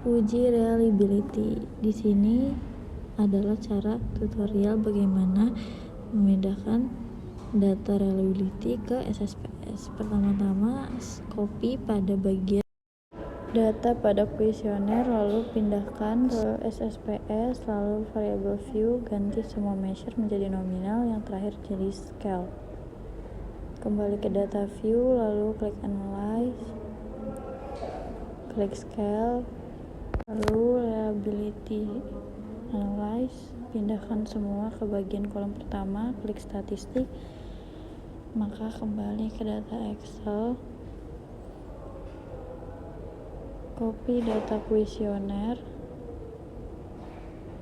Uji reliability. Di sini adalah cara tutorial bagaimana memindahkan data reliability ke SSPS. Pertama-tama, copy pada bagian data pada kuesioner, lalu pindahkan ke SSPS, lalu variable view, ganti semua measure menjadi nominal, yang terakhir jadi scale. Kembali ke data view, lalu klik analyze, klik scale, lalu reliability analyze, pindahkan semua ke bagian kolom pertama, klik statistik, maka kembali ke data Excel, copy data kuesioner,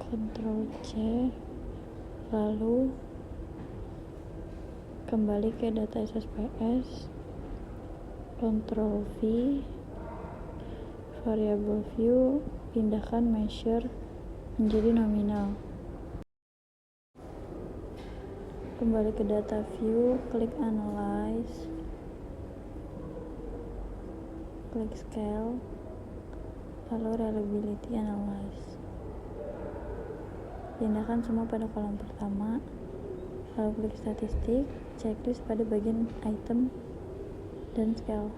Ctrl C, lalu kembali ke data SSPS, Ctrl V, variable view, pindahkan measure menjadi nominal. Kembali ke data view, klik analyze, klik scale, lalu reliability analyze. Pindahkan semua pada kolom pertama, lalu klik statistik, checklist pada bagian item dan scale.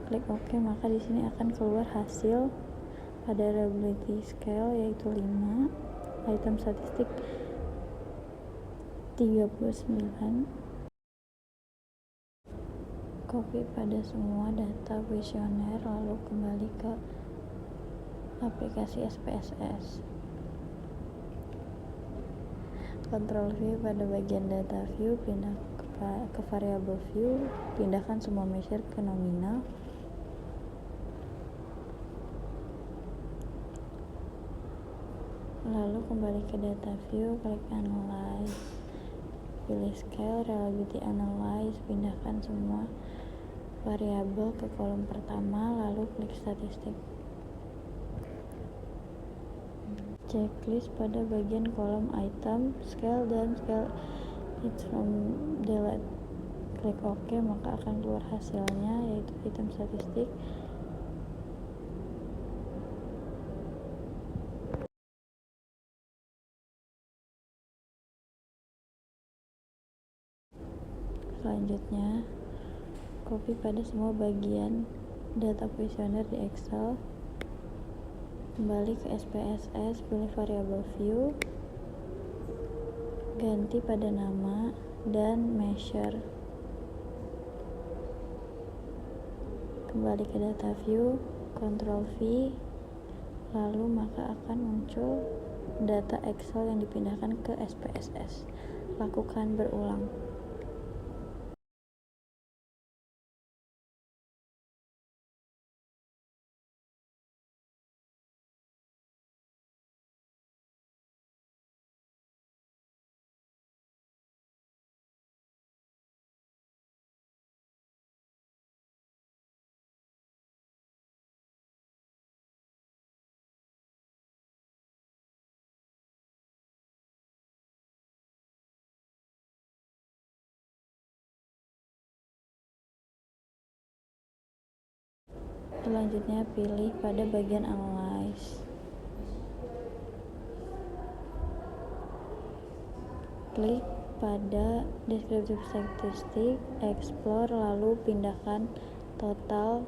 Klik OK, maka di sini akan keluar hasil pada reliability scale yaitu 5, item statistik 39. Copy pada semua data kuesioner, lalu kembali ke aplikasi SPSS. Ctrl V pada bagian data view, pindah ke variable view, pindahkan semua measure ke nominal. Lalu kembali ke data view, klik analyze, pilih scale, reliability analyze, pindahkan semua variabel ke kolom pertama, lalu klik statistik. Checklist pada bagian kolom item, scale, dan scale it from delete. Klik OK, maka akan keluar hasilnya yaitu item statistik Selanjutnya, copy pada semua bagian data kuesioner di Excel, kembali ke SPSS, pilih variable view, ganti pada nama dan measure. Kembali ke data view, Ctrl V, lalu maka akan muncul data Excel yang dipindahkan ke SPSS. Lakukan berulang. Selanjutnya, pilih pada bagian analyze. Klik pada descriptive statistik, explore, lalu pindahkan total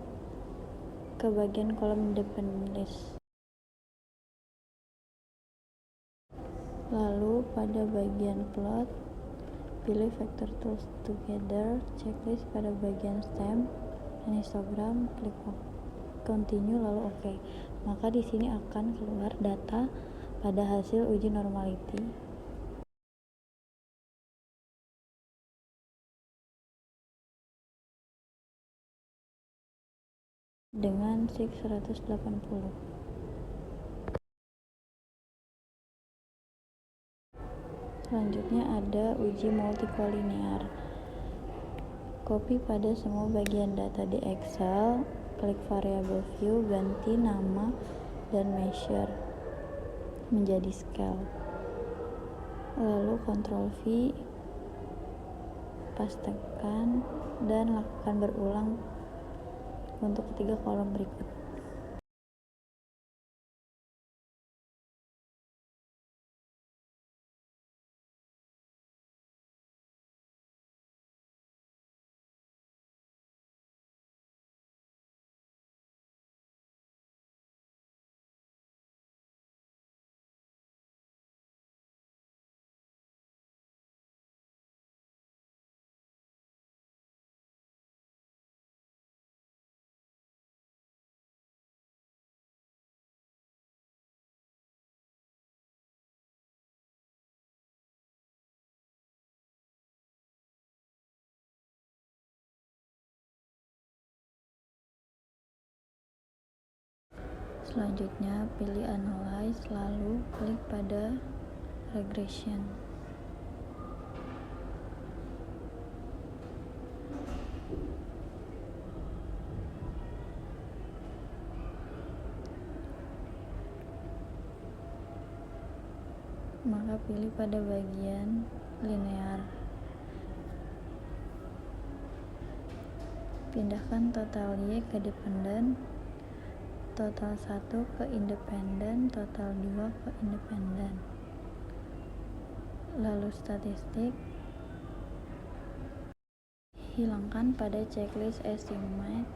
ke bagian kolom independent list. Lalu pada bagian plot, pilih vector tools together, checklist pada bagian stem dan histogram, klik continue lalu OK. Maka di sini akan keluar data pada hasil uji normality dengan sig 180. Selanjutnya ada uji multikolinear. Copy pada semua bagian data di Excel, klik variable view, ganti nama dan measure menjadi scale. Lalu Ctrl V, pastekan dan lakukan berulang untuk ketiga kolom berikut. Selanjutnya pilih analyze, lalu klik pada regression. Maka pilih pada bagian linear. Pindahkan total Y ke dependen, total 1 ke independen, total 2 ke independen. Lalu statistik, hilangkan pada checklist estimate,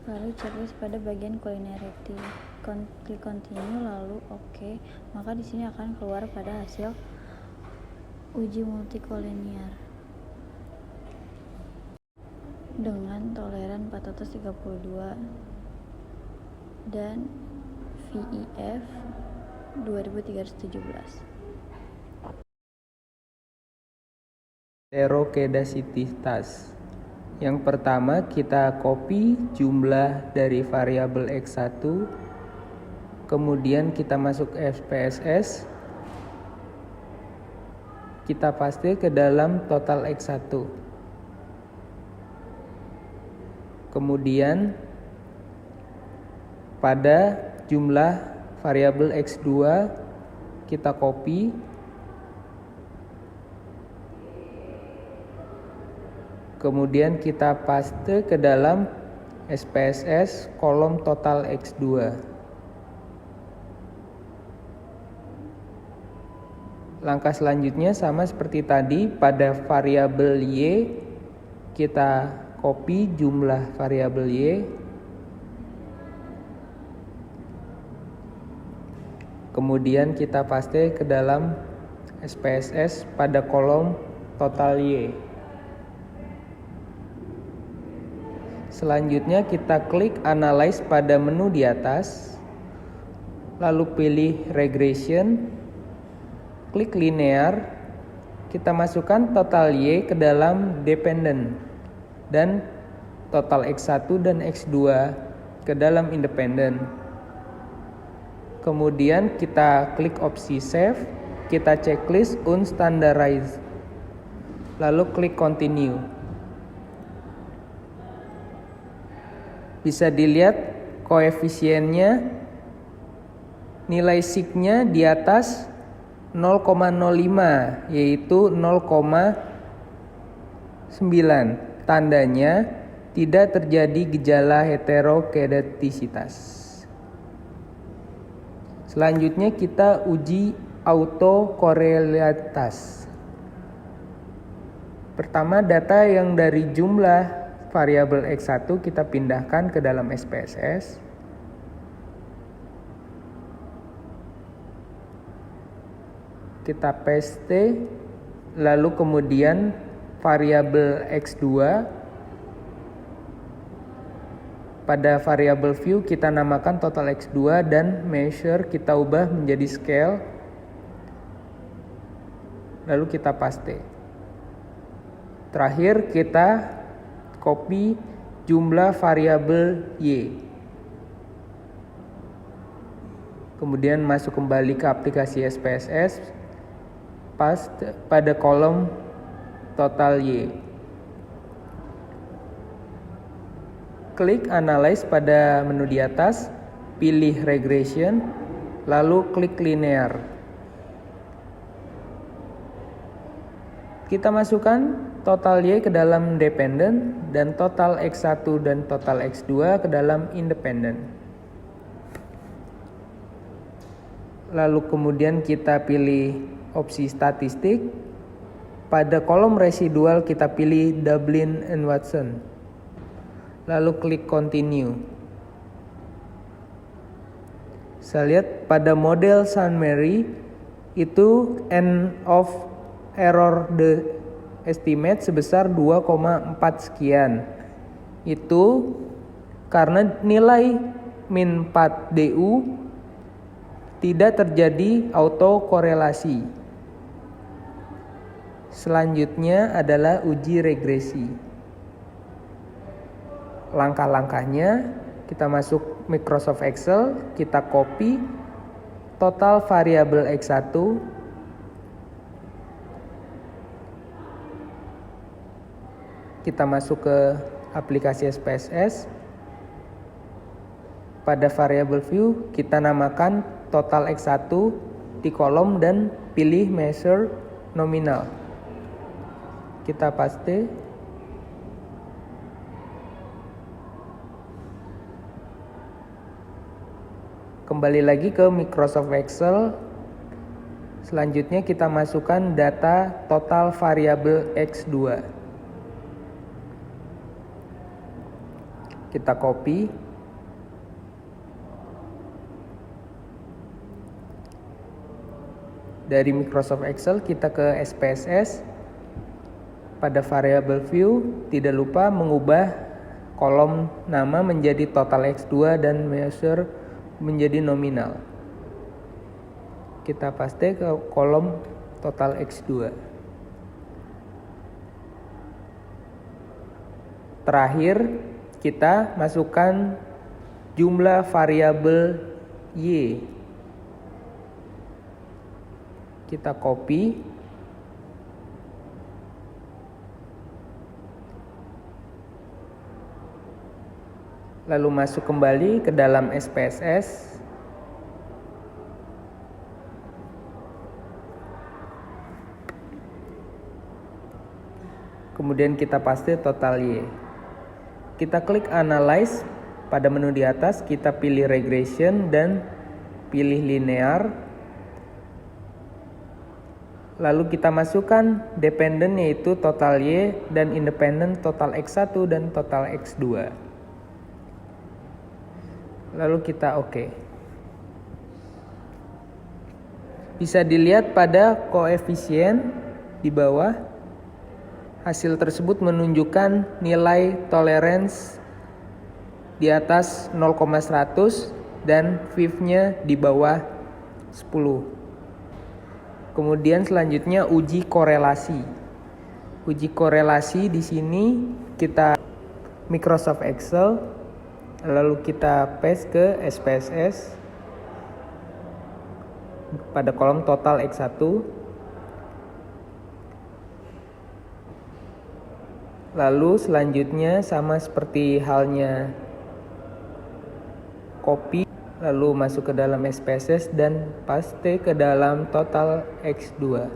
lalu checklist pada bagian collinearity. Klik continue lalu OK, maka di sini akan keluar pada hasil uji multikolinear dengan toleran 432 dan VIF 2317. Heterokedasitas. Yang pertama, kita copy jumlah dari variabel X1, kemudian kita masuk SPSS, kita paste ke dalam total X1. Kemudian pada jumlah variabel X2 kita copy, kemudian kita paste ke dalam SPSS kolom total X2. Langkah selanjutnya sama seperti tadi, pada variabel Y kita copy jumlah variabel Y, kemudian kita paste ke dalam SPSS pada kolom total Y. Selanjutnya kita klik analyze pada menu di atas, lalu pilih regression, klik linear, kita masukkan total Y ke dalam dependent dan total X1 dan X2 ke dalam independent. Kemudian kita klik opsi save, kita checklist unstandarized, lalu klik continue. Bisa dilihat koefisiennya, nilai sig-nya di atas 0,05 yaitu 0,9. Tandanya tidak terjadi gejala heterokedastisitas. Selanjutnya kita uji autokorelitas. Pertama, data yang dari jumlah variabel X1 kita pindahkan ke dalam SPSS. Kita paste, lalu kemudian variabel X2, pada variabel view kita namakan total X2 dan measure kita ubah menjadi scale, lalu kita paste. Terakhir kita copy jumlah variabel Y, kemudian masuk kembali ke aplikasi SPSS, paste pada kolom total Y. Klik analyze pada menu di atas, pilih regression, lalu klik linear. Kita masukkan total Y ke dalam dependent dan total X1 dan total X2 ke dalam independent. Lalu kemudian kita pilih opsi statistik. Pada kolom residual kita pilih Dublin and Watson. Lalu klik continue. Saya lihat pada model St. Mary itu N of error the estimate sebesar 2,4 sekian. Itu karena nilai min 4 DU tidak terjadi autokorelasi. Selanjutnya adalah uji regresi. Langkah-langkahnya, Kita masuk Microsoft Excel, kita copy total variabel X1, kita masuk ke aplikasi SPSS. Pada variabel view kita namakan total X1 di kolom dan pilih measure nominal. Kita paste. Kembali lagi ke Microsoft Excel. Selanjutnya kita masukkan data total variabel X2. Kita copy. Dari Microsoft Excel kita ke SPSS. Pada variabel view tidak lupa mengubah kolom nama menjadi total X2 dan measure menjadi nominal. Kita paste ke kolom total X2. Terakhir kita masukkan jumlah variabel Y. Kita copy. Lalu masuk kembali ke dalam SPSS. Kemudian kita paste total Y. Kita klik Analyze. Pada menu di atas kita pilih Regression dan pilih Linear. Lalu kita masukkan dependent yaitu total Y dan independent total X1 dan total X2. Lalu kita OK. Bisa dilihat pada koefisien di bawah. Hasil tersebut menunjukkan nilai tolerance di atas 0,100 dan VIF-nya di bawah 10. Kemudian selanjutnya uji korelasi. Uji korelasi di sini kita Microsoft Excel. Lalu kita paste ke SPSS pada kolom total X1. Lalu selanjutnya sama seperti halnya copy, lalu masuk ke dalam SPSS dan paste ke dalam total X2.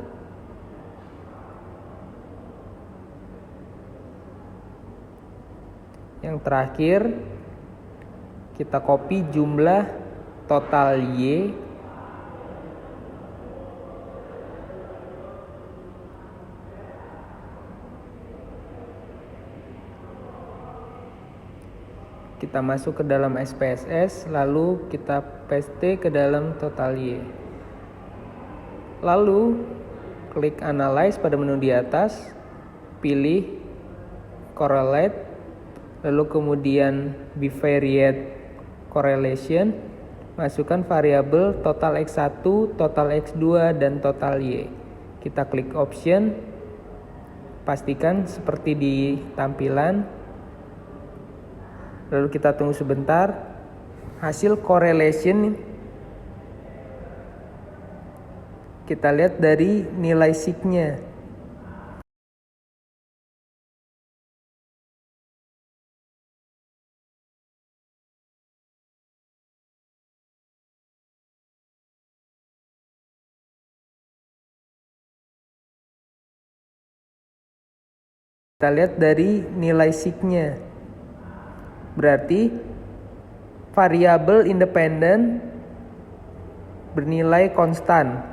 Yang terakhir kita copy jumlah total Y. Kita masuk ke dalam SPSS, lalu kita paste ke dalam total Y. Lalu klik Analyze pada menu di atas, pilih Correlate, lalu kemudian Bivariate Correlation, masukkan variabel total X1, total X2, dan total Y. Kita klik Option, pastikan seperti di tampilan. Lalu kita tunggu sebentar. Hasil correlation kita lihat dari nilai sig-nya. Kita lihat dari nilai sig-nya. Berarti variabel independen bernilai konstan.